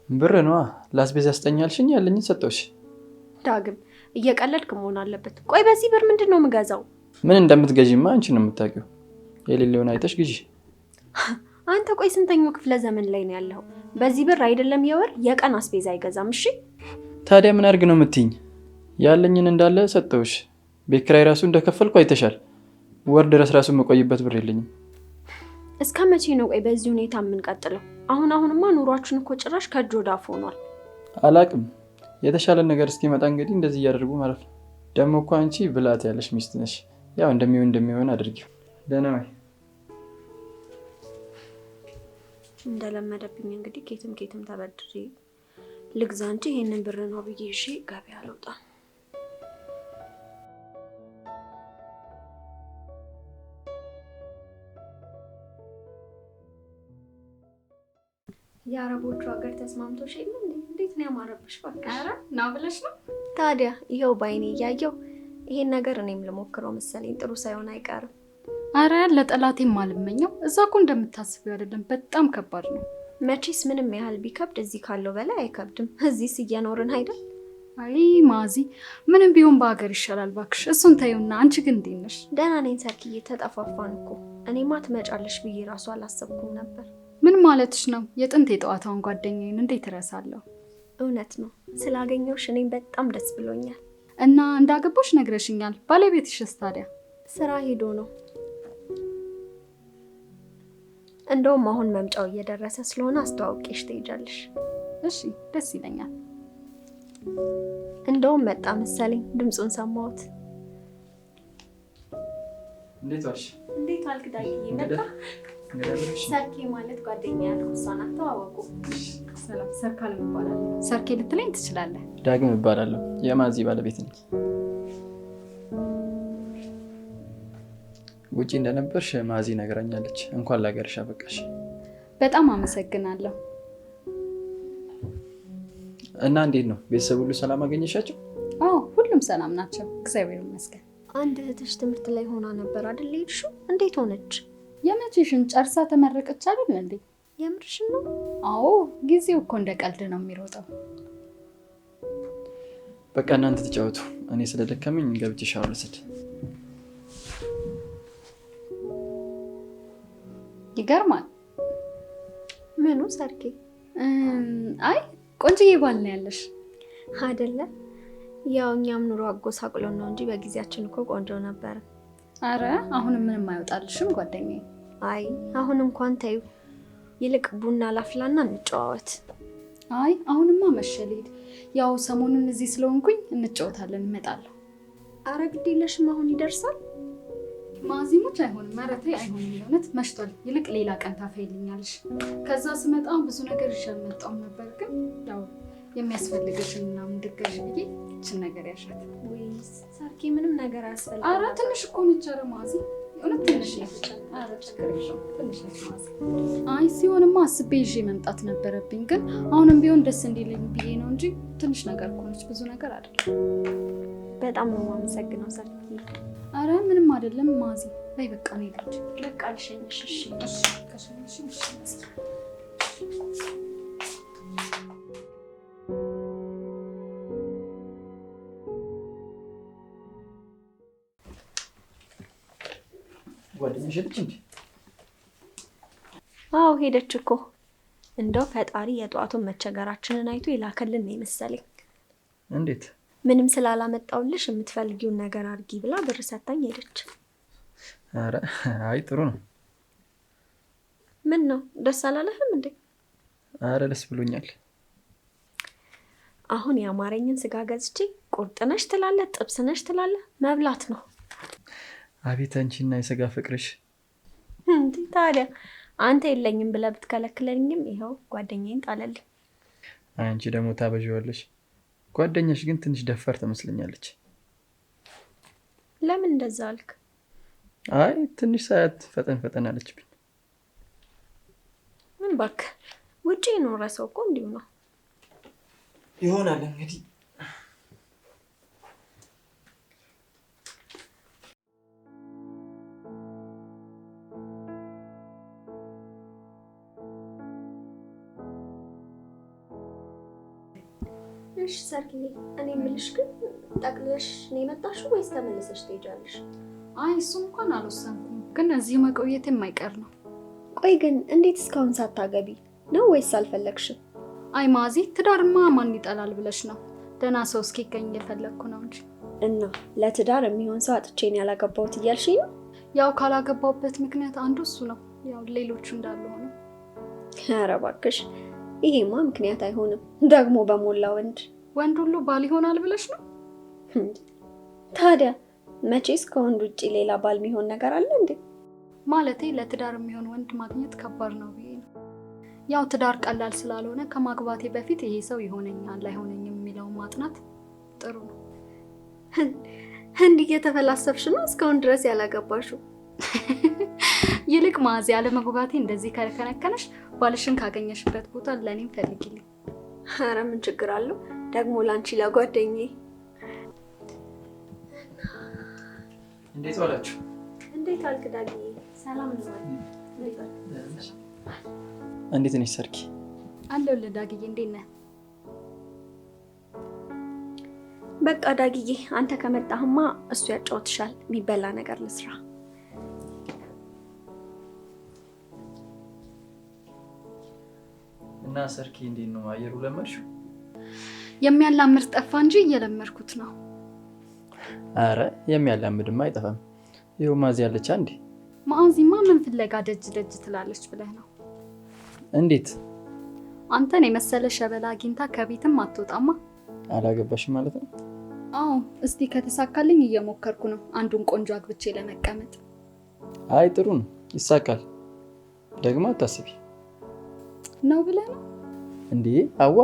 ብር ነዋ ላስቤዛ ያስጠኛልሽኝ ያለኝን ሰጠውሽ። ዳግም እየቀለድክ መሆን አለበት። ቆይ በዚህ ብር ምንድን ነው የምገዛው? ምን እንደምትገዢማ አንቺ ነው የምታውቂው። የሌለውን አይተሽ ግዢ። አንተ ቆይ ስንተኛው ክፍለ ዘመን ላይ ነው ያለው? በዚህ ብር አይደለም የወር የቀን አስቤዛ አይገዛም። እሺ ታዲያ ምን አድርግ ነው የምትይኝ? ያለኝን እንዳለ ሰጠውሽ። ቤት ኪራይ ራሱ እንደከፈልኩ አይተሻል። ወር ድረስ ራሱ የምቆይበት ብር የለኝም። እስከ መቼ ነው ቆይ በዚህ ሁኔታ የምንቀጥለው? አሁንማ ኑሯችን እኮ ጭራሽ ከእጅ ወደ አፍ ሆኗል። አላቅም። የተሻለ ነገር እስኪመጣ እንግዲህ እንደዚህ እያደረጉ ማለት ነው። ደግሞ እኮ አንቺ ብላት ያለሽ ሚስት ነሽ። ያው እንደሚሆን አድርጊው። ደህና ወይ? እንደለመደብኝ እንግዲህ ኬትም ተበድሬ ልግዛ እንጂ ይሄንን ብር ነው ብዬ እሺ ገበያ አልወጣም። የአረቦቹ ሀገር ተስማምቶሽ የለ እንዴ? እንዴት ነው ያማረብሽ! በቃ አረ ነው ብለሽ ነው? ታዲያ ይሄው ባይኔ እያየው ይሄን ነገር እኔም ልሞክረው መሰለኝ። ጥሩ ሳይሆን አይቀርም። አረ ለጠላቴም አልመኘው። እዛ እኮ እንደምታስቢው አይደለም፣ በጣም ከባድ ነው። መቼስ ምንም ያህል ቢከብድ እዚህ ካለው በላይ አይከብድም። እዚህስ እየኖርን አይደል? አይ ማዚ፣ ምንም ቢሆን በሀገር ይሻላል ባክሽ። እሱን ተይውና አንቺ ግን እንዴት ነሽ? ደህና ነኝ ሰርክዬ። ተጠፋፋን እኮ። እኔማ ትመጫለሽ ብዬ ራሱ አላሰብኩም ነበር። ምን ማለትሽ ነው? የጥንት የጠዋታውን ጓደኛዬን እንዴት እረሳለሁ? እውነት ነው። ስላገኘሁሽ እኔም በጣም ደስ ብሎኛል። እና እንዳገባሽ ነግረሽኛል። ባለቤትሽስ ታዲያ? ስራ ሄዶ ነው። እንደውም አሁን መምጫው እየደረሰ ስለሆነ አስተዋውቄሽ ትሄጃለሽ። እሺ ደስ ይለኛል። እንደውም መጣ መሰለኝ፣ ድምፁን ሰማሁት። እንዴት ዋልሽ? እንዴት ዋልክ ዳግዬ? መጣ ሰርኬ ማለት ጓደኛ ያልኩት እሷን አተዋወቁ። ሰላም፣ ሰርካለም እባላለሁ። ሰርኬ ልትለኝ ትችላለህ። ዳግም እባላለሁ። የማዚ ባለቤት ነኝ። ውጪ እንደነበርሽ ማዚ ነግራኛለች። እንኳን ለሀገርሽ አበቃሽ። በጣም አመሰግናለሁ። እና እንዴት ነው ቤተሰብ ሁሉ ሰላም አገኘሻቸው? አዎ ሁሉም ሰላም ናቸው፣ እግዚአብሔር ይመስገን። አንድ እህትሽ ትምህርት ላይ ሆና ነበር አይደል የሄድሽው? እንዴት ሆነች? የመቼሽን ጨርሳ ተመረቀች አይደል እንዴ? የምርሽን ነው? አዎ ጊዜው እኮ እንደ ቀልድ ነው የሚሮጠው። በቃ እናንተ ተጫወቱ፣ እኔ ስለደከመኝ ገብቼ ሻወር ልውሰድ። ይገርማል። ምኑ ሰርኬ? አይ ቆንጆዬ ባል ነው ያለሽ አይደለ? ያው እኛም ኑሮ አጎሳቅሎን ነው እንጂ በጊዜያችን እኮ ቆንጆ ነበር። አረ አሁንም ምንም አይወጣልሽም ጓደኛዬ። አይ አሁን እንኳን ተይው፣ ይልቅ ቡና ላፍላና እንጨዋወት። አይ አሁንማ መሸ ልሂድ። ያው ሰሞኑን እዚህ ስለሆንኩኝ እንጫወታለን፣ እመጣለሁ። አረ ግድ የለሽም አሁን ይደርሳል። ማዚሞች አይሆንም፣ ኧረ ተይ አይሆንም። የእውነት መሽቷል። ይልቅ ሌላ ቀን ታፈይልኛለሽ። ከዛ ስመጣ ብዙ ነገር ይዤ አልመጣሁም ነበር፣ ግን ያው የሚያስፈልግሽን ምናምን ድርገሽ ብዬ ይችን ነገር ያሻት። ወይ ሰርኬ ምንም ነገር አያስፈልግም። አረ ትንሽ እኮ ነች። ኧረ ማዚ የእውነት ትንሽ ነች። ኧረ ችግር የለውም ትንሽ ነች ማዚ። አይ ሲሆንማ አስቤ ይዤ መምጣት ነበረብኝ፣ ግን አሁንም ቢሆን ደስ እንዲለኝ ብዬ ነው እንጂ ትንሽ ነገር እኮ ነች፣ ብዙ ነገር አይደለም። በጣም ነው የማመሰግነው ሰርኬ። አረ ምንም አይደለም ማዚ። በይ በቃ ነው ልጅ በቃ ልሸኝሽ። እሺ እሺ ከሸኝሽ እሺ። ጓደኛሽ ሄደች እንዴ? አዎ ሄደች እኮ። እንደው ፈጣሪ የጠዋቱን መቸገራችንን አይቶ ይላከልን ነው መሰለኝ። እንዴት? ምንም ስላላመጣውልሽ የምትፈልጊውን ነገር አድርጊ ብላ ብር ሰጣኝ ሄደች። አረ አይ ጥሩ ነው። ምን ነው ደስ አላለህም እንዴ? አረ ደስ ብሎኛል። አሁን የአማረኝን ስጋ ገዝቼ ቁርጥ ነሽ ትላለህ፣ ጥብስ ነሽ ትላለህ፣ መብላት ነው። አቤት አንቺና የስጋ ፍቅርሽ። እንዴ ታዲያ አንተ የለኝም ብለህ ብትከለክለኝም ይኸው ጓደኛዬን ጣለልኝ። አንቺ ደግሞ ታበዥዋለሽ። ጓደኛሽ ግን ትንሽ ደፋር ትመስለኛለች። ለምን እንደዛ አልክ? አይ ትንሽ ሳያት ፈጠን አለችብኝ። ምን እባክህ ውጪ የኖረ ሰው እኮ እንዲሁ ነው ይሆናል እንግዲህ። እሺ ሰርክዬ፣ እኔ የምልሽ ግን ጠቅልለሽ ነው የመጣሽው ወይስ ተመልሰሽ ትሄጃለሽ? አይ እሱም እንኳን አልወሰንኩም፣ ግን እዚህ መቆየት የማይቀር ነው። ቆይ ግን እንዴት እስካሁን ሳታገቢ ነው ወይስ አልፈለግሽም? አይ ማዚ፣ ትዳርማ ማን ይጠላል ብለሽ ነው? ደህና ሰው እስኪገኝ እየፈለግኩ ነው እንጂ። እና ለትዳር የሚሆን ሰው አጥቼን ያላገባሁት እያልሽኝ ነው? ያው ካላገባሁበት ምክንያት አንዱ እሱ ነው። ያው ሌሎቹ እንዳሉ ሆነው። ኧረ እባክሽ፣ ይሄማ ምክንያት አይሆንም። ደግሞ በሞላ ወንድ ሁሉ ባል ይሆናል ብለሽ ነው? ታዲያ መቼስ ከወንድ ውጭ ሌላ ባል የሚሆን ነገር አለ እንዴ? ማለቴ ለትዳር የሚሆን ወንድ ማግኘት ከባድ ነው ብዬ ነው። ያው ትዳር ቀላል ስላልሆነ ከማግባቴ በፊት ይሄ ሰው ይሆነኛል አይሆነኝም የሚለውን ማጥናት ጥሩ ነው። እንዲህ እየተፈላሰፍሽ ነው እስካሁን ድረስ ያላገባሽው? ይልቅ ማዚ፣ አለመግባቴ እንደዚህ ከነከነሽ ባልሽን ካገኘሽበት ቦታ ለኔም ፈልጊልኝ። ኧረ ምን ችግር አለው ደግሞ ላንቺ ለጓደኛዬ። እንዴት ዋላችሁ? እንዴት አልክ ዳግዬ? ሰላም ነው? እንዴት ነሽ ሰርኪ? አለሁልህ ዳግዬ፣ እንዴት ነህ? በቃ ዳግዬ፣ አንተ ከመጣህማ እሱ ያጫውትሻል። የሚበላ ነገር ልስራ። እና ሰርኪ እንዴት ነው አየሩ ለመድሽው? የሚያላምድ ጠፋ እንጂ እየለመድኩት ነው። አረ የሚያላምድማ አይጠፋም። ይኸው ማዚ ያለች አንዴ። ማዚማ ምን ፍለጋ ደጅ ደጅ ትላለች ብለህ ነው? እንዴት? አንተን የመሰለ ሸበላ አግኝታ ከቤትም አትወጣማ። አላገባሽም ማለት ነው? አዎ፣ እስቲ ከተሳካልኝ እየሞከርኩ ነው አንዱን ቆንጆ አግብቼ ለመቀመጥ። አይ ጥሩ ነው፣ ይሳካል። ደግሞ አታስቢ ነው ብለህ ነው እንዴ? አዋ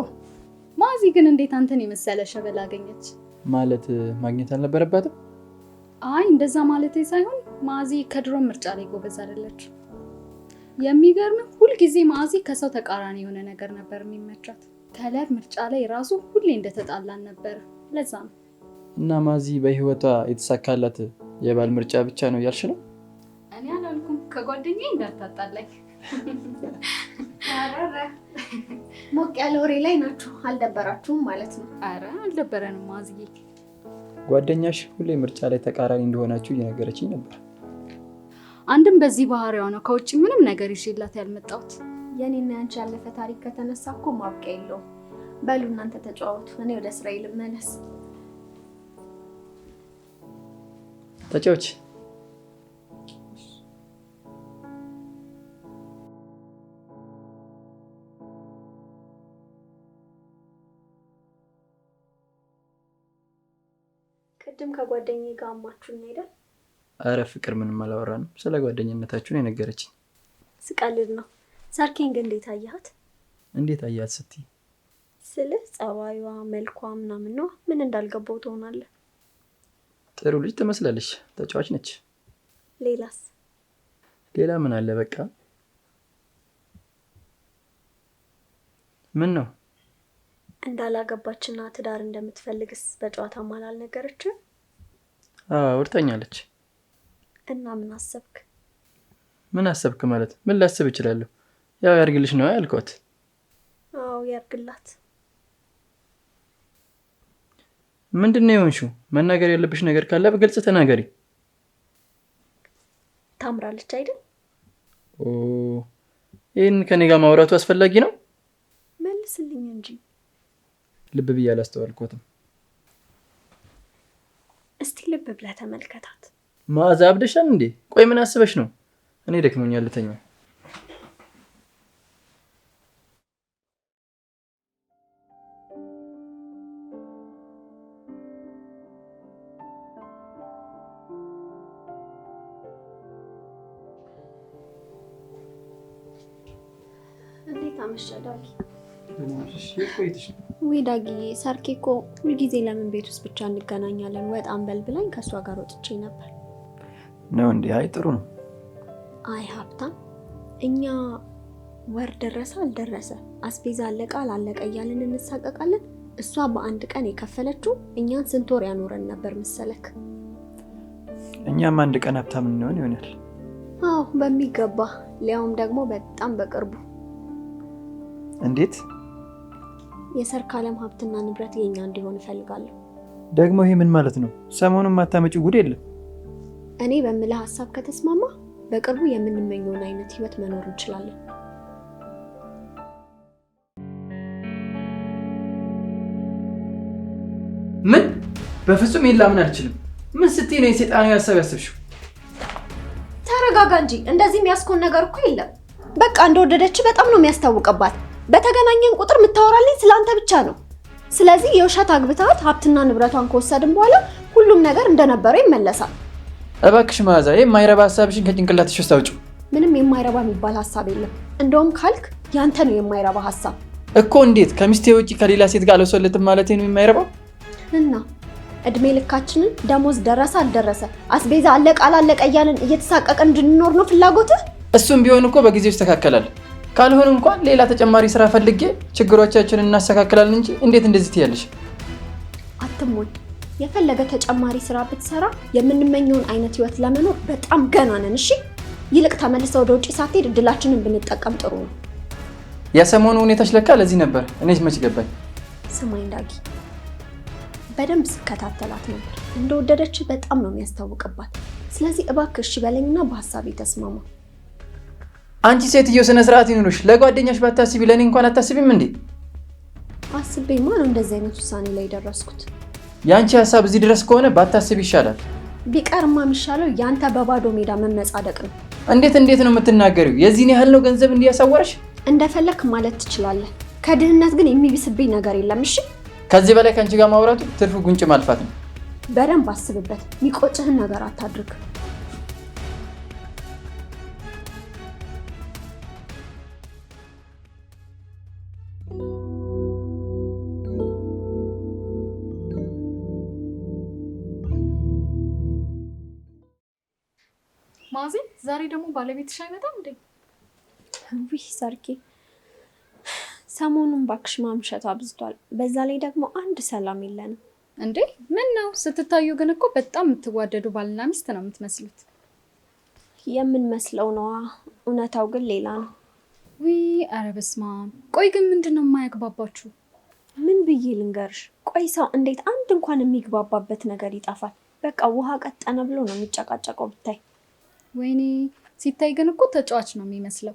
ማዚ ግን እንዴት አንተን የመሰለ ሸበላ አገኘች? ማለት ማግኘት አልነበረባትም? አይ እንደዛ ማለቴ ሳይሆን ማዚ ከድሮ ምርጫ ላይ ጎበዝ አይደለች። የሚገርም ሁልጊዜ ማዚ ከሰው ተቃራኒ የሆነ ነገር ነበር የሚመቻት። ከለር ምርጫ ላይ ራሱ ሁሌ እንደተጣላን ነበር። ለዛ ነው። እና ማዚ በህይወቷ የተሳካላት የባል ምርጫ ብቻ ነው ያልሽ ነው? እኔ አላልኩም፣ ከጓደኛዬ እንዳታጣላኝ። አረረ ሞቅ ያለ ወሬ ላይ ናችሁ። አልደበራችሁም ማለት ነው? አረ አልደበረንም ማዚዬ። ጓደኛሽ ሁሌ ምርጫ ላይ ተቃራኒ እንደሆናችሁ እየነገረችኝ ነበር። አንድም በዚህ ባህሪዋ ነው ከውጭ ምንም ነገር ይዤላት ያልመጣሁት። የኔና ያንቺ ያለፈ ታሪክ ከተነሳ እኮ ማብቂያ የለውም። በሉ እናንተ ተጫወቱ፣ እኔ ወደ ስራዬ ልመለስ። ተጫዎች። ቅድም ከጓደኛዬ ጋር አማችሁኝ አይደል? አረ ፍቅር ምንም አላወራንም። ስለ ጓደኝነታችሁን የነገረችኝ። ስቀልድ ነው። ሰርኬን ግን እንዴት አያት? እንዴት አያት ስትይ? ስልህ ጸባዩዋ፣ መልኳ ምናምን ነው። ምን እንዳልገባው ትሆናለህ። ጥሩ ልጅ ትመስላለች። ተጫዋች ነች። ሌላስ? ሌላ ምን አለ? በቃ ምን ነው? እንዳላገባችና ትዳር እንደምትፈልግስ በጨዋታ ማላል ነገረችህ? ወርታኛለች። እና ምን አሰብክ? ምን አሰብክ ማለት ምን ላስብ እችላለሁ? ያው ያርግልሽ ነው ያልኳት። አዎ ያርግላት። ምንድነው የሆንሽው? መናገር ያለብሽ ነገር ካለ በግልጽ ተናገሪ። ታምራለች አይደል? ይሄን ከኔ ጋር ማውራቱ አስፈላጊ ነው? መልስልኝ እንጂ። ልብ ብዬ አላስተዋልኳትም። እስቲ ልብ ብለህ ተመልከታት። ማዛ አብደሻል እንዴ? ቆይ ምን አስበሽ ነው? እኔ ደክሞኛል ልተኛ። እንዴት አመሸህ ዳጊ? ወይ ዳጊዬ፣ ሰርኬ እኮ ሁልጊዜ ለምን ቤት ውስጥ ብቻ እንገናኛለን ወጥ አንበል ብላኝ ከእሷ ጋር ወጥቼ ነበር። ነው እንዴ? አይ ጥሩ ነው። አይ ሀብታም፣ እኛ ወር ደረሰ አልደረሰ አስቤዛ አለቀ አላለቀ እያልን እንሳቀቃለን። እሷ በአንድ ቀን የከፈለችው እኛን ስንት ወር ያኖረን ነበር መሰለክ? እኛም አንድ ቀን ሀብታም እንሆን ይሆናል። አዎ በሚገባ፣ ሊያውም ደግሞ በጣም በቅርቡ። እንዴት? የሰርካለም ሀብትና ንብረት የኛ እንዲሆን እፈልጋለሁ። ደግሞ ይሄ ምን ማለት ነው? ሰሞኑን ማታመጪው ጉድ የለም። እኔ በምልህ ሀሳብ ከተስማማ በቅርቡ የምንመኘውን አይነት ህይወት መኖር እንችላለን። ምን? በፍጹም ይሄን ላምን አልችልም። ምን ስትይ ነው የሰይጣናዊ ሀሳብ ያሰብሽው? ተረጋጋ እንጂ እንደዚህ የሚያስኮን ነገር እኮ የለም። በቃ እንደወደደች በጣም ነው የሚያስታውቅባት። በተገናኘን ቁጥር የምታወራልኝ ስለአንተ ብቻ ነው። ስለዚህ የውሸት አግብታት ሀብትና ንብረቷን ከወሰድን በኋላ ሁሉም ነገር እንደነበረው ይመለሳል። እባክሽ መዓዛ፣ የማይረባ ሀሳብሽን ከጭንቅላትሽ ውስጥ አውጪው። ምንም የማይረባ የሚባል ሀሳብ የለም። እንደውም ካልክ ያንተ ነው የማይረባ ሀሳብ እኮ። እንዴት ከሚስቴ ውጪ ከሌላ ሴት ጋር አልወሰለትም ማለት ነው የማይረባው? እና እድሜ ልካችንን ደሞዝ ደረሰ አልደረሰ፣ አስቤዛ አለቀ አላለቀ እያልን እየተሳቀቀን እንድንኖር ነው ፍላጎትህ? እሱም ቢሆን እኮ በጊዜው ይስተካከላል። ካልሆነ እንኳን ሌላ ተጨማሪ ስራ ፈልጌ ችግሮቻችንን እናስተካክላለን እንጂ እንዴት እንደዚህ ትያለሽ? አትሞኝ። የፈለገ ተጨማሪ ስራ ብትሰራ የምንመኘውን አይነት ህይወት ለመኖር በጣም ገና ነን። እሺ፣ ይልቅ ተመልሰው ወደ ውጪ ሳትሄድ እድላችንን ብንጠቀም ጥሩ ነው። የሰሞኑ ሁኔታሽ ለካ ለዚህ ነበር። እኔስ መች ገባኝ። ስማኝ ዳጊ፣ በደንብ ስከታተላት ነበር። እንደወደደች በጣም ነው የሚያስታውቅባት። ስለዚህ እባክህ እሺ በለኝና በሀሳቤ ተስማማ። አንቺ ሴትዮ ስነ ስርዓት ይኑርሽ። ለጓደኛሽ ባታስቢ ለኔ እንኳን አታስቢም እንዴ? አስቤማ ነው እንደዚህ አይነት ውሳኔ ላይ ደረስኩት። ያንቺ ሀሳብ እዚህ ድረስ ከሆነ ባታስቢ ይሻላል። ቢቀርማ የሚሻለው ያንተ በባዶ ሜዳ መመጻደቅ ነው። እንዴት ነው የምትናገሪው? የዚህን ያህል ነው ገንዘብ እንዲያሳወርሽ? እንደፈለክ ማለት ትችላለህ። ከድህነት ግን የሚብስብኝ ነገር የለም። እሺ፣ ከዚህ በላይ ከአንቺ ጋር ማውራቱ ትርፉ ጉንጭ ማልፋት ነው። በደንብ አስብበት። የሚቆጭህን ነገር አታድርግ። ማዚ፣ ዛሬ ደግሞ ባለቤትሽ አይመጣም እንዴ? ውይ ሰርኬ፣ ሰሞኑን ባክሽ ማምሸት አብዝቷል። በዛ ላይ ደግሞ አንድ ሰላም የለንም። እንዴ ምን ነው? ስትታዩ ግን እኮ በጣም የምትዋደዱ ባልና ሚስት ነው የምትመስሉት። የምንመስለው ነዋ፣ እውነታው ግን ሌላ ነው። ውይ ኧረ በስመ አብ። ቆይ ግን ምንድነው የማያግባባችሁ? ምን ብዬ ልንገርሽ? ቆይ ሰው እንዴት አንድ እንኳን የሚግባባበት ነገር ይጠፋል? በቃ ውሃ ቀጠነ ብሎ ነው የሚጨቃጨቀው ብታይ። ወይኔ ሲታይ ግን እኮ ተጫዋች ነው የሚመስለው።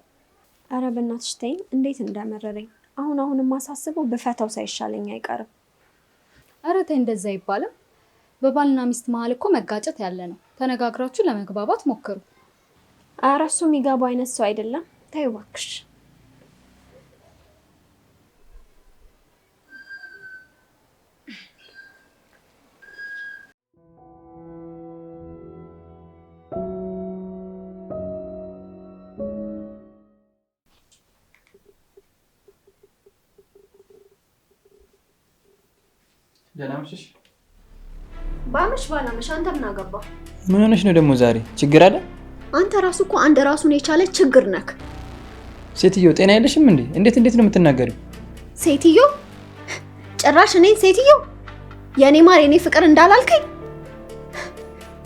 አረ በእናትሽ ተይኝ፣ እንዴት እንደመረረኝ። አሁን ማሳስበው በፈታው ሳይሻለኝ አይቀርም። አረ ተይ እንደዛ አይባልም። በባልና ሚስት መሀል እኮ መጋጨት ያለ ነው። ተነጋግራችሁ ለመግባባት ሞክሩ። አረ እሱ የሚገባው አይነት ሰው አይደለም። ተይ እባክሽ። ደናምሽሽ ባመሽ ባላመሽ አንተ ምን አገባ? ምን ሆነሽ ነው ደግሞ ዛሬ? ችግር አለ? አንተ ራሱ እኮ አንድ ራሱን የቻለ ችግር ነክ። ሴትዮ ጤና የለሽም እንዴ? እንዴት ነው የምትናገሪው? ሴትዮ? ጭራሽ እኔን ሴትዮ? የኔ ማር የኔ ፍቅር እንዳላልከኝ?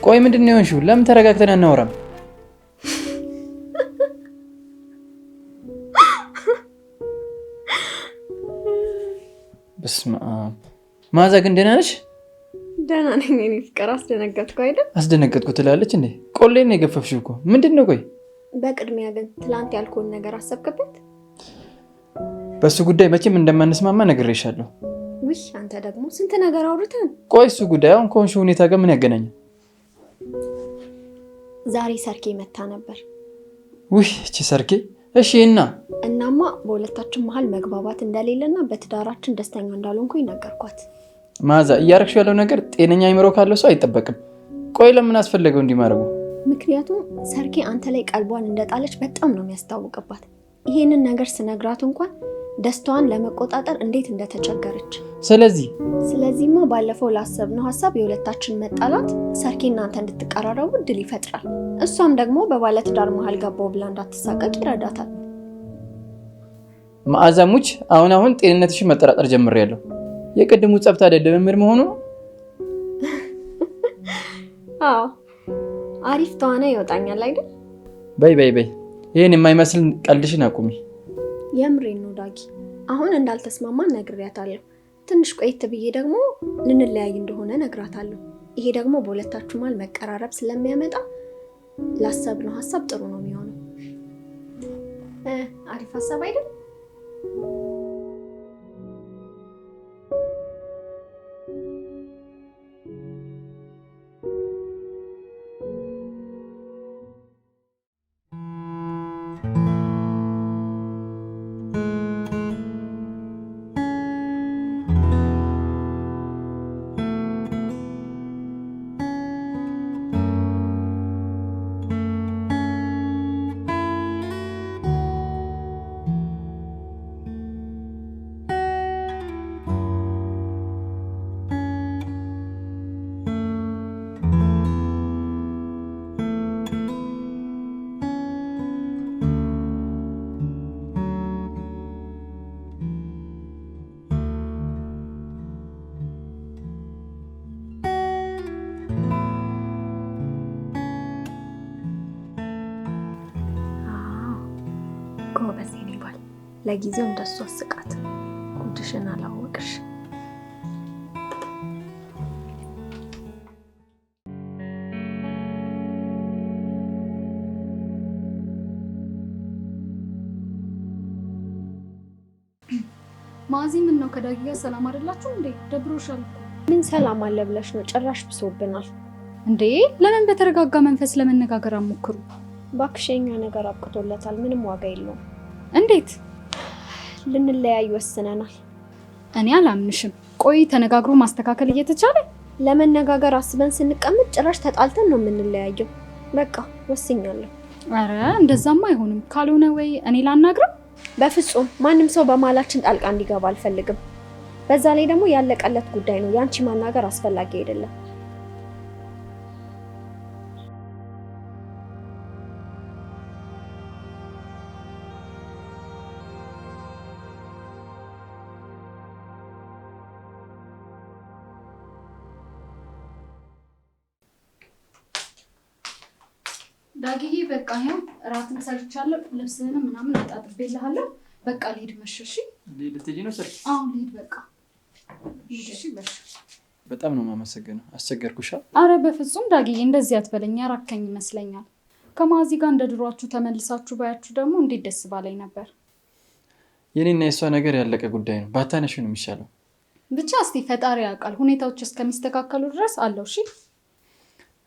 ቆይ ምንድን ነው የሆንሽው? ለምን ተረጋግተን አናወራም? በስመ አብ። መዓዛ ግን ደህና ነሽ? ደህና ነኝ የኔ ፍቅር። አስደነገጥኩ አይደል? አስደነገጥኩ ትላለች እንዴ? ቆሌን ነው የገፈፍሽው እኮ። ምንድን ነው? ቆይ በቅድሚያ ግን ትላንት ያልኩህን ነገር አሰብክበት? በሱ ጉዳይ መቼም እንደማንስማማ ነግሬሻለሁ። ውይ አንተ ደግሞ ስንት ነገር አውርተን። ቆይ እሱ ጉዳይ አሁን ከሆንሽ ሁኔታ ጋር ምን ያገናኛል? ዛሬ ሰርኬ መታ ነበር። ውይ እቺ ሰርኬ። እሺ እናማ በሁለታችን መሀል መግባባት እንደሌለና በትዳራችን ደስተኛ እንዳልሆንኩኝ ነገርኳት። መዓዛ እያረግሽ ያለው ነገር ጤነኛ አይምሮ ካለው ሰው አይጠበቅም። ቆይ ለምን አስፈለገው እንዲማርጉ? ምክንያቱም ሰርኬ አንተ ላይ ቀልቧን እንደጣለች በጣም ነው የሚያስታውቅባት። ይሄንን ነገር ስነግራት እንኳን ደስታዋን ለመቆጣጠር እንዴት እንደተቸገረች። ስለዚህማ ባለፈው ላሰብነው ሀሳብ የሁለታችን መጣላት ሰርኬ እናንተ እንድትቀራረቡ እድል ይፈጥራል። እሷም ደግሞ በባለትዳር መሀል ገባው ብላ እንዳትሳቀቅ ይረዳታል። መዓዛ ሙች፣ አሁን ጤንነትሽን መጠራጠር ጀምሬያለሁ። የቅድሙ ጸብ ታዲያ ድምምር መሆኑ ነው? አዎ አሪፍ ተዋና ይወጣኛል አይደል? በይ ይሄን የማይመስል ቀልድሽን አቁሚ። የምሬን ነው ዳጊ። አሁን እንዳልተስማማን ነግሬያታለሁ። ትንሽ ቆይት ብዬ ደግሞ ልንለያይ እንደሆነ ነግራታለሁ። ይሄ ደግሞ በሁለታችሁ መሃል መቀራረብ ስለሚያመጣ ላሰብነው ሀሳብ ጥሩ ነው የሚሆነው። አሪፍ ሀሳብ አይደል? ጎበዝ የኔ ባል። ለጊዜው እንደሱ አስቃት። ጉድሽን አላወቅሽ። ማዚ ምን ነው ከዳጊ ጋር ሰላም አይደላችሁ እንዴ? ደብሮሻል እኮ። ምን ሰላም አለ ብለሽ ነው? ጭራሽ ብሶብናል እንዴ። ለምን በተረጋጋ መንፈስ ለመነጋገር አሞክሩ? ባክሽኛ ነገር አብቅቶለታል። ምንም ዋጋ የለውም። እንዴት? ልንለያይ ወስነናል። እኔ አላምንሽም። ቆይ ተነጋግሮ ማስተካከል እየተቻለ ለመነጋገር አስበን ስንቀመጥ ጭራሽ ተጣልተን ነው የምንለያየው። በቃ ወስኛለሁ። አረ እንደዛማ አይሆንም። ካልሆነ ወይ እኔ ላናግረው። በፍጹም ማንም ሰው በመሀላችን ጣልቃ እንዲገባ አልፈልግም። በዛ ላይ ደግሞ ያለቀለት ጉዳይ ነው። ያንቺ ማናገር አስፈላጊ አይደለም። ዳጊዬ በቃ ይሄው እራትን ሰርቻለሁ። ልብስህንም ምናምን አጣጥቤልሃለሁ። በቃ ልሂድ። መሸሽ ልትሄጂ ነው ሰርግ? አዎ ልሂድ። በቃ እሺ። በጣም ነው የማመሰግነው። አስቸገርኩሻ? አረ በፍጹም ዳጊዬ እንደዚህ አትበለኝ። ያራከኝ ይመስለኛል። ከማዚ ጋር እንደ ድሯችሁ ተመልሳችሁ ባያችሁ ደግሞ እንዴት ደስ ባለኝ ነበር። የኔና የሷ ነገር ያለቀ ጉዳይ ነው። ባታነሽ ነው የሚሻለው። ብቻ እስቲ ፈጣሪ ያውቃል። ሁኔታዎች እስከሚስተካከሉ ድረስ አለው። እሺ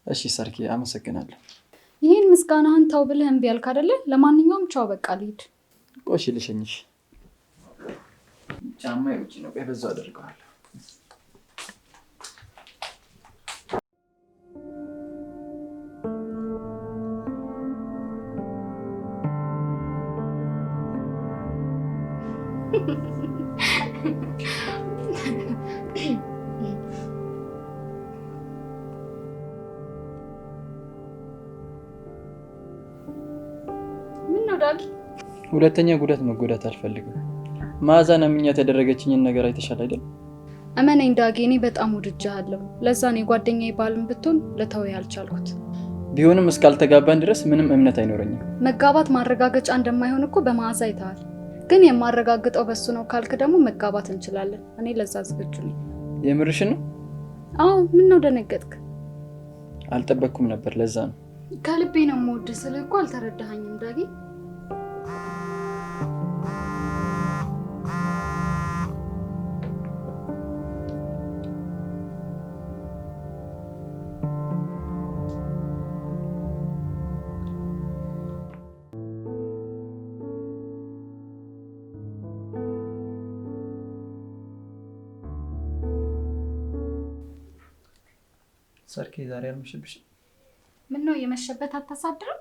እሺ ሰርኪ፣ አመሰግናለሁ። ይሄን ምስጋናህን ተው ብለህ እምቢ አልክ አይደለ? ለማንኛውም ቻው፣ በቃ ልሂድ። ቆሽ ልሸኝሽ። ጫማ ውጪ ነው፣ በዛው አደርገዋለሁ። ሁለተኛ ጉዳት መጎዳት አልፈልግም። ማዛና ምኛት ያደረገችኝን ነገር አይተሻል አይደል? እመነኝ ዳጊ፣ እኔ በጣም ወድጄሃለሁ። ለዛ ነው ጓደኛዬ ባልም ብትሆን ለተወው ያልቻልኩት። ቢሆንም እስካልተጋባን ድረስ ምንም እምነት አይኖረኝም። መጋባት ማረጋገጫ እንደማይሆን እኮ በመዓዛ አይተሃል። ግን የማረጋግጠው በሱ ነው ካልክ ደግሞ መጋባት እንችላለን። እኔ ለዛ ዝግጁ ነኝ። የምርሽን ነው? አዎ። ምን ነው ደነገጥክ? አልጠበቅኩም ነበር፣ ለዛ ነው። ከልቤ ነው የምወድህ ስልህ እኮ አልተረዳኸኝም ዳጊ። ሰርኬ ዛሬ አልመሸብሽም? ምን ነው የመሸበት አታሳድርም?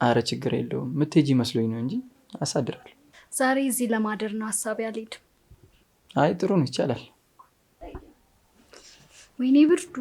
አረ ችግር የለውም። ምትሄጂ መስሎኝ ነው እንጂ አሳድራለሁ። ዛሬ እዚህ ለማደር ነው ሀሳቤ። አልሄድም። አይ ጥሩ ነው፣ ይቻላል። ወይኔ ብርዱ።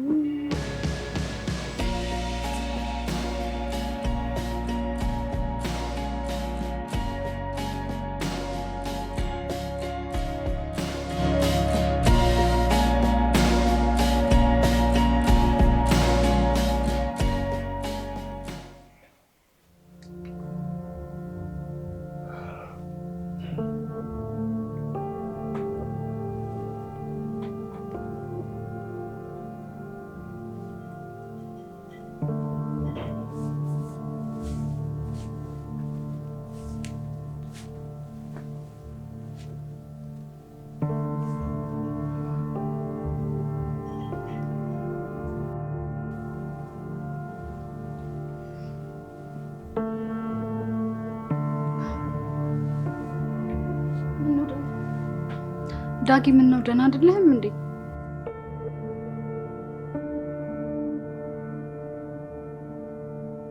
ዳጊ ምን ነው ደህና አይደለህም እንዴ?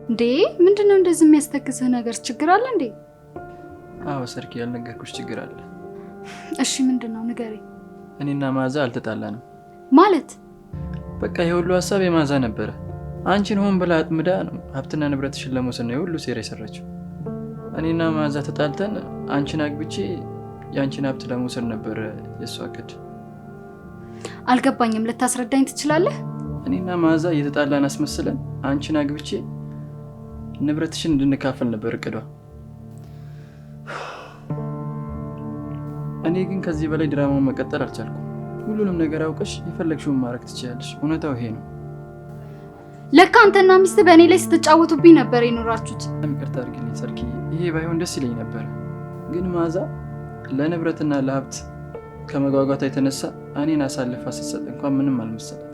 እንዴ ምንድነው እንደዚህ የሚያስተክስህ ነገር? ችግር አለ እንዴ? አዎ ሰርኪ፣ ያልነገርኩሽ ችግር አለ። እሺ ምንድነው? ንገረኝ። እኔና ማዛ አልተጣላንም። ማለት? በቃ የሁሉ ሀሳብ የማዛ ነበረ። አንቺን ሆን ብላ አጥምዳ ነው ሀብትና ንብረትሽን ለመውሰድ ነው የሁሉ ሴራ የሰራችው። እኔና ማዛ ተጣልተን አንቺን አግብቼ የአንቺን ሀብት ለመውሰድ ነበር የእሷ እቅድ። አልገባኝም፣ ልታስረዳኝ ትችላለህ? እኔና ማዛ እየተጣላን አስመስለን አንቺን አግብቼ ንብረትሽን እንድንካፈል ነበር እቅዷ። እኔ ግን ከዚህ በላይ ድራማውን መቀጠል አልቻልኩም። ሁሉንም ነገር አውቀሽ የፈለግሽውን ማድረግ ትችያለሽ። እውነታው ይሄ ነው። ለካ አንተና ሚስት በእኔ ላይ ስትጫወቱብኝ ነበር የኖራችሁት። ይቅርታ አድርግልኝ ሰርኪ፣ ይሄ ባይሆን ደስ ይለኝ ነበር። ግን ማዛ ለንብረትና ለሀብት ከመጓጓቷ የተነሳ እኔን አሳልፋ ስትሰጥ እንኳን ምንም አልመሰላት።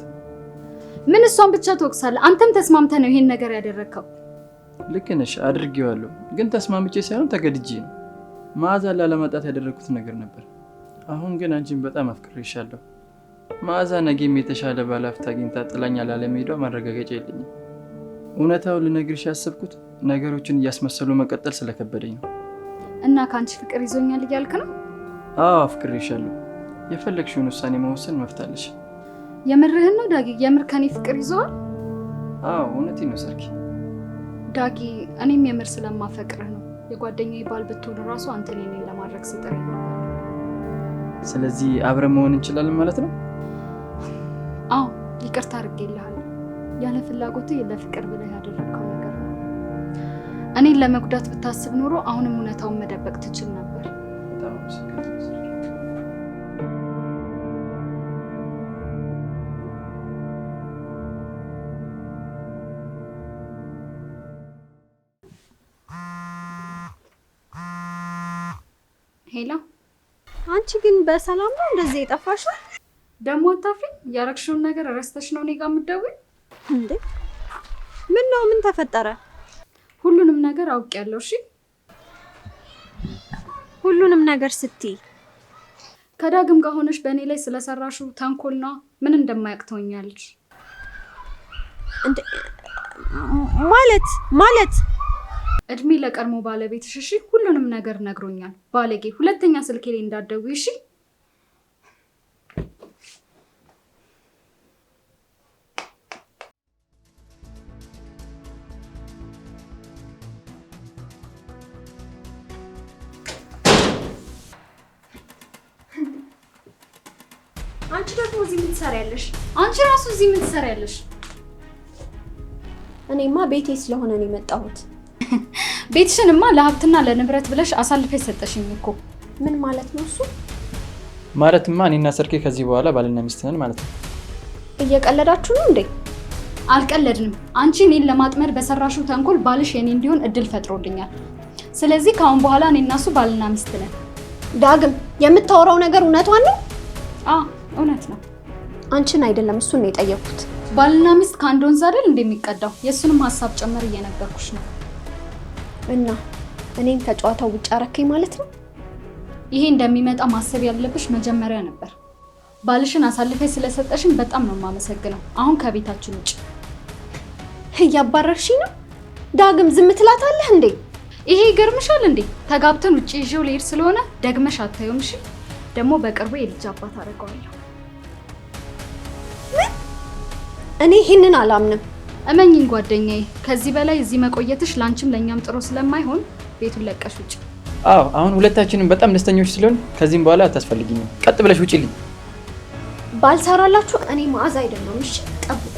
ምን እሷን ብቻ ትወቅሳለህ? አንተም ተስማምተህ ነው ይሄን ነገር ያደረግከው። ልክ ነሽ፣ አድርጌዋለሁ። ግን ተስማምቼ ሳይሆን ተገድጄ ነው። ማዛን ላለማጣት ያደረግኩት ነገር ነበር። አሁን ግን አንቺን በጣም አፍቅሬሻለሁ። ማዛ ነገም የተሻለ ባለሀብት አግኝታ ጥላኝ ላለመሄዷ ማረጋገጫ የለኝም። እውነታውን ልነግርሽ ያሰብኩት ነገሮችን እያስመሰሉ መቀጠል ስለከበደኝ ነው። እና ከአንቺ ፍቅር ይዞኛል እያልክ ነው? አዎ አፍቅሬሻለሁ። የፈለግሽውን ውሳኔ መወሰን መፍታለሽ። የምርህን ነው ዳጊ? የምር ከኔ ፍቅር ይዘዋል? አዎ እውነቴን ነው ሰርኪ። ዳጊ እኔም የምር ስለማፈቅርህ ነው። የጓደኛዬ ባል ብትሆን ራሱ አንተ እኔን ለማድረግ ስጥር ነበር። ስለዚህ አብረን መሆን እንችላለን ማለት ነው? አዎ ይቅርታ አድርጌልሃለሁ። ያለ ፍላጎት ለፍቅር ብለህ ያደረግከው ነገር ነው። እኔን ለመጉዳት ብታስብ ኖሮ አሁንም እውነታውን መደበቅ ትችል ነበር። በጣም አመሰግናለሁ። ሄላ፣ አንቺ ግን በሰላም ነው እንደዚህ የጠፋሽው? ደግሞ አታፍሪም? ያረግሽውን ነገር ረስተሽ ነው እኔ ጋር የምትደውይ እንዴ? ምን ነው? ምን ተፈጠረ? ሁሉንም ነገር አውቄያለሁ። እሺ ሁሉንም ነገር ስትይ ከዳግም ጋር ሆነሽ በእኔ ላይ ስለሰራሽው ተንኮልና ምን እንደማያቅተውኛለሽ። እንዴ ማለት እድሜ ለቀድሞ ባለቤትሽ እሺ፣ ሁሉንም ነገር ነግሮኛል። ባለጌ፣ ሁለተኛ ስልኬ ላይ እንዳትደውይ እሺ? አንቺ ደግሞ እዚህ ምን ትሰሪያለሽ? አንቺ ራሱ እዚህ ምን ትሰሪያለሽ? እኔማ ቤቴ ስለሆነ ነው የመጣሁት። ቤትሽንማ ለሀብትና ለንብረት ብለሽ አሳልፈሽ ሰጠሽኝ እኮ። ምን ማለት ነው እሱ? ማለትማ እኔና ሰርኬ ከዚህ በኋላ ባልና ሚስት ነን ማለት ነው። እየቀለዳችሁ ነው እንዴ? አልቀለድንም። አንቺ እኔን ለማጥመድ በሰራሽው ተንኮል ባልሽ የኔ እንዲሆን እድል ፈጥሮልኛል። ስለዚህ ከአሁን በኋላ እኔና እሱ ባልና ሚስት ነን። ዳግም፣ የምታወራው ነገር እውነቷን ነው? አዎ እውነት ነው። አንቺን አይደለም እሱን ነው የጠየኩት። ባልና ሚስት ከአንድ ወንዝ አይደል እንደሚቀዳው? የእሱንም ሀሳብ ጨምር እየነገርኩሽ ነው። እና እኔን ከጨዋታው ውጭ አረከኝ ማለት ነው? ይሄ እንደሚመጣ ማሰብ ያለብሽ መጀመሪያ ነበር። ባልሽን አሳልፈሽ ስለሰጠሽን በጣም ነው የማመሰግነው። አሁን ከቤታችን ውጭ። እያባረርሽኝ ነው? ዳግም ዝም ትላታለህ እንዴ? ይሄ ይገርምሻል እንዴ? ተጋብተን ውጭ ይዤው ልሄድ ስለሆነ ደግመሽ አታዩም? እሺ ደግሞ በቅርቡ የልጅ አባት አደርገዋለሁ። እኔ ይሄንን አላምንም። እመኝኝ ጓደኛዬ፣ ከዚህ በላይ እዚህ መቆየትሽ ላንቺም ለኛም ጥሩ ስለማይሆን ቤቱን ለቀሽ ውጭ። አዎ አሁን ሁለታችንም በጣም ደስተኞች ስለሆን ከዚህም በኋላ አታስፈልጊኝም። ቀጥ ብለሽ ውጪልኝ። ባልሰራላችሁ እኔ መዓዛ አይደለም። እሺ ጠብቁ።